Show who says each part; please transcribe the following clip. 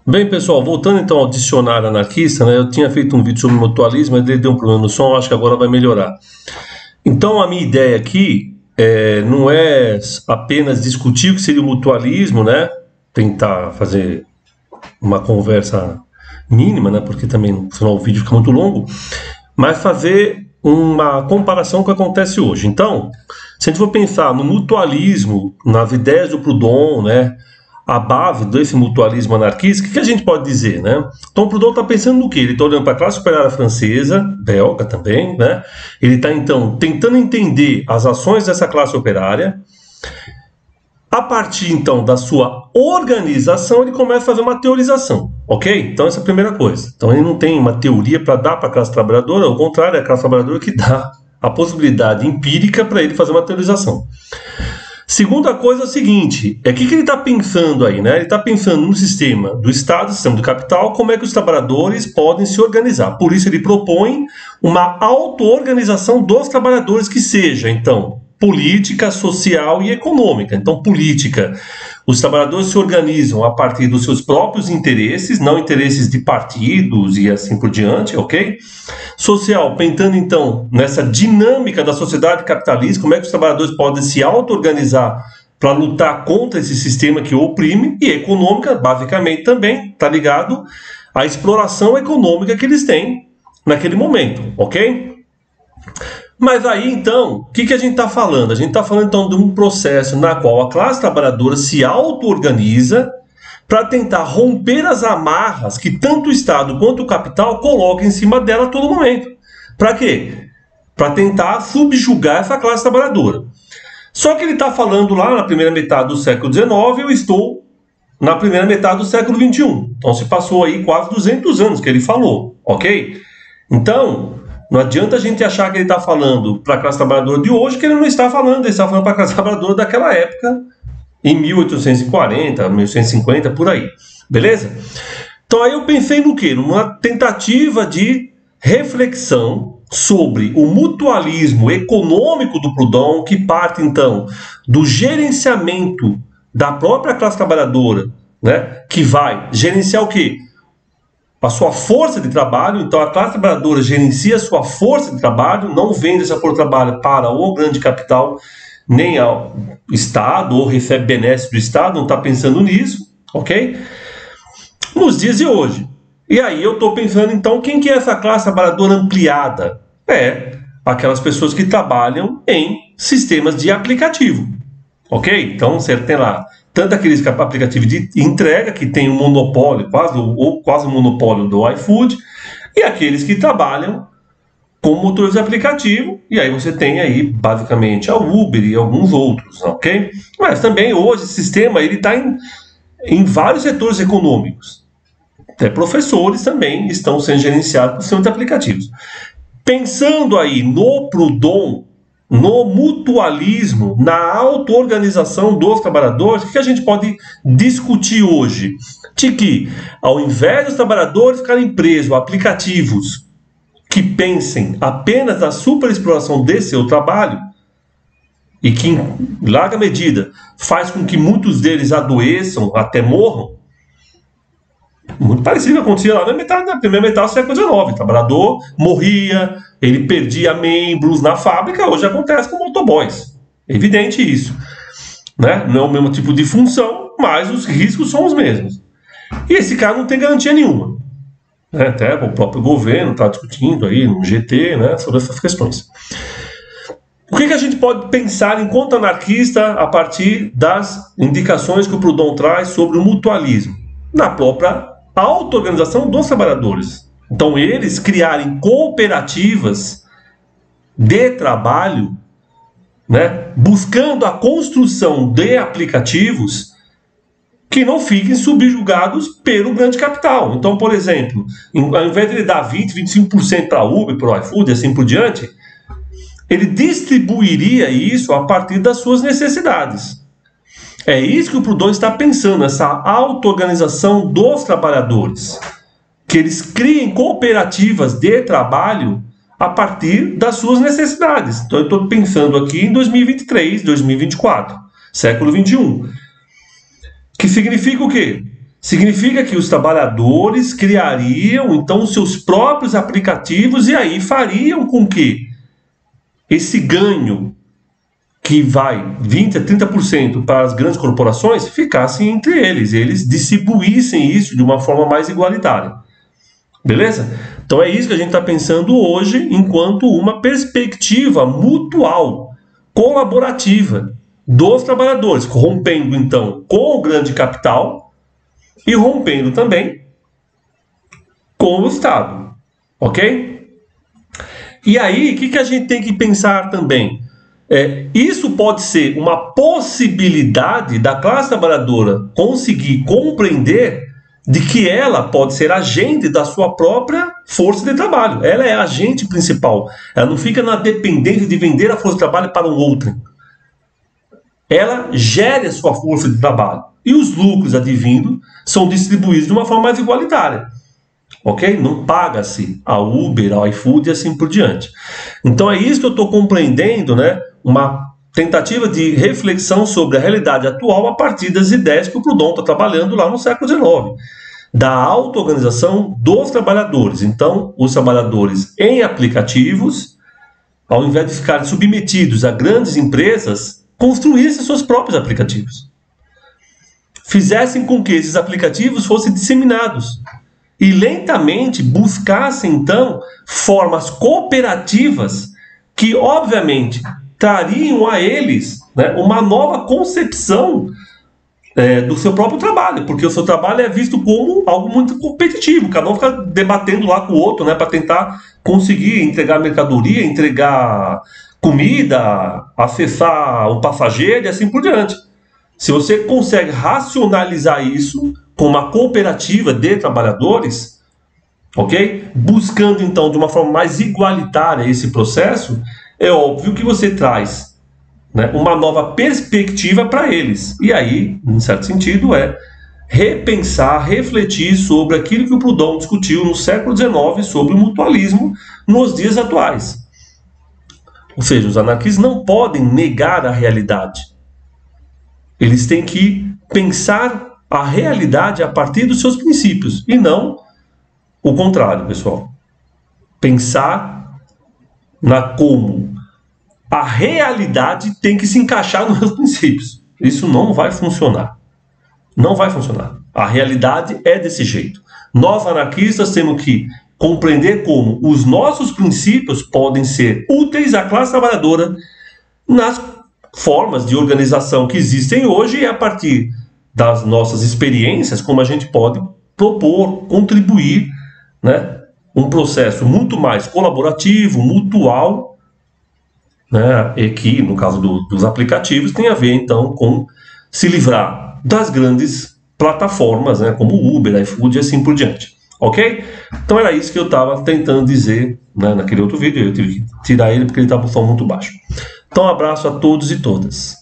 Speaker 1: Bem, pessoal, voltando então ao dicionário anarquista, né, eu tinha feito um vídeo sobre mutualismo, mas ele deu um problema no som, acho que agora vai melhorar. Então, a minha ideia aqui não é apenas discutir o que seria o mutualismo, né, tentar fazer uma conversa mínima, né, porque também no final o vídeo fica muito longo, mas fazer uma comparação com o que acontece hoje. Então, se a gente for pensar no mutualismo, nas ideias do Proudhon, né, a base desse mutualismo anarquista, o que a gente pode dizer, né? Então o Proudhon está pensando no quê? Ele está olhando para a classe operária francesa, belga também, né? Ele está então tentando entender as ações dessa classe operária. A partir então da sua organização, ele começa a fazer uma teorização, ok? Então essa é a primeira coisa. Então ele não tem uma teoria para dar para a classe trabalhadora, ao contrário, é a classe trabalhadora que dá a possibilidade empírica para ele fazer uma teorização. Segunda coisa é o seguinte, o que ele está pensando aí, né? Ele está pensando no sistema do Estado, sistema do capital, como é que os trabalhadores podem se organizar. Por isso ele propõe uma auto-organização dos trabalhadores que seja, então, política, social e econômica. Então, política, os trabalhadores se organizam a partir dos seus próprios interesses, não interesses de partidos e assim por diante, ok? Social, pensando então nessa dinâmica da sociedade capitalista, como é que os trabalhadores podem se auto-organizar para lutar contra esse sistema que oprime, e econômica, basicamente também, está ligado à exploração econômica que eles têm naquele momento, ok? Mas aí, então, o que a gente está falando? A gente está falando, então, de um processo na qual a classe trabalhadora se auto-organiza para tentar romper as amarras que tanto o Estado quanto o capital colocam em cima dela a todo momento. Para quê? Para tentar subjugar essa classe trabalhadora. Só que ele está falando lá na primeira metade do século XIX, eu estou na primeira metade do século XXI. Então se passou aí quase 200 anos que ele falou, ok? Então, não adianta a gente achar que ele está falando para a classe trabalhadora de hoje, que ele não está falando, ele está falando para a classe trabalhadora daquela época, em 1840, 1850, por aí. Beleza? Então aí eu pensei no quê? Numa tentativa de reflexão sobre o mutualismo econômico do Proudhon, que parte então do gerenciamento da própria classe trabalhadora, né? Que vai gerenciar o quê? A sua força de trabalho. Então a classe trabalhadora gerencia a sua força de trabalho, não vende essa força de trabalho para o grande capital, nem ao Estado, ou recebe benesses do Estado, não está pensando nisso, ok? Nos dias de hoje. E aí eu estou pensando, então, quem que é essa classe trabalhadora ampliada? É aquelas pessoas que trabalham em sistemas de aplicativo, ok? Então, você tem lá, tanto aqueles aplicativos de entrega, que tem um monopólio, quase um monopólio do iFood, e aqueles que trabalham com motores de aplicativo, e aí você tem aí basicamente a Uber e alguns outros, ok? Mas também hoje esse sistema está em vários setores econômicos. Até professores também estão sendo gerenciados por sistema de aplicativos. Pensando aí no Proudhon, no mutualismo, na auto-organização dos trabalhadores, o que a gente pode discutir hoje? De que, ao invés dos trabalhadores ficarem presos a aplicativos que pensem apenas na superexploração desse seu trabalho, e que, em larga medida, faz com que muitos deles adoeçam, até morram, muito parecido com o que acontecia lá na primeira metade do século XIX. O trabalhador morria, ele perdia membros na fábrica, hoje acontece com motoboys. É evidente isso, né? Não é o mesmo tipo de função, mas os riscos são os mesmos. E esse cara não tem garantia nenhuma. Até o próprio governo está discutindo aí no GT, né, sobre essas questões. O que a gente pode pensar enquanto anarquista a partir das indicações que o Proudhon traz sobre o mutualismo? Na própria auto-organização dos trabalhadores. Então, eles criarem cooperativas de trabalho, né, buscando a construção de aplicativos que não fiquem subjugados pelo grande capital. Então, por exemplo, ao invés de ele dar 20%, 25% para a Uber, para o iFood e assim por diante, ele distribuiria isso a partir das suas necessidades. É isso que o Proudhon está pensando, essa auto-organização dos trabalhadores. Que eles criem cooperativas de trabalho a partir das suas necessidades. Então, eu estou pensando aqui em 2023, 2024, século XXI. Que significa o quê? Significa que os trabalhadores criariam, então, os seus próprios aplicativos e aí fariam com que esse ganho, que vai 20% a 30% para as grandes corporações, ficasse entre eles. Eles distribuíssem isso de uma forma mais igualitária. Beleza? Então é isso que a gente está pensando hoje enquanto uma perspectiva mutual, colaborativa dos trabalhadores, rompendo então com o grande capital e rompendo também com o Estado, ok? E aí, o que a gente tem que pensar também? Isso pode ser uma possibilidade da classe trabalhadora conseguir compreender de que ela pode ser agente da sua própria força de trabalho. Ela é a agente principal. Ela não fica na dependência de vender a força de trabalho para um outro. Ela gera a sua força de trabalho. E os lucros advindo são distribuídos de uma forma mais igualitária. Ok? Não paga-se a Uber, ao iFood e assim por diante. Então é isso que eu estou compreendendo, né? Uma tentativa de reflexão sobre a realidade atual a partir das ideias que o Proudhon está trabalhando lá no século XIX. Da auto-organização dos trabalhadores. Então, os trabalhadores em aplicativos, ao invés de ficarem submetidos a grandes empresas, construíssem seus próprios aplicativos. Fizessem com que esses aplicativos fossem disseminados. E lentamente buscassem, então, formas cooperativas que, obviamente, trariam a eles, né, uma nova concepção do seu próprio trabalho, porque o seu trabalho é visto como algo muito competitivo, cada um fica debatendo lá com o outro, né, para tentar conseguir entregar mercadoria, entregar comida, acessar o passageiro e assim por diante. Se você consegue racionalizar isso com uma cooperativa de trabalhadores, ok? Buscando então de uma forma mais igualitária esse processo, é óbvio que você traz, né, uma nova perspectiva para eles. E aí, em certo sentido, é repensar, refletir sobre aquilo que o Proudhon discutiu no século XIX sobre o mutualismo nos dias atuais. Ou seja, os anarquistas não podem negar a realidade. Eles têm que pensar a realidade a partir dos seus princípios, e não o contrário, pessoal. Pensar na como a realidade tem que se encaixar nos meus princípios. Isso não vai funcionar. Não vai funcionar. A realidade é desse jeito. Nós, anarquistas, temos que compreender como os nossos princípios podem ser úteis à classe trabalhadora nas formas de organização que existem hoje e a partir das nossas experiências, como a gente pode propor, contribuir, né, um processo muito mais colaborativo, mutual, né, e que, no caso dos aplicativos, tem a ver, então, com se livrar das grandes plataformas, né, como Uber, iFood e assim por diante. Ok? Então era isso que eu estava tentando dizer, né, naquele outro vídeo. Eu tive que tirar ele porque ele estava com som muito baixo. Então, um abraço a todos e todas.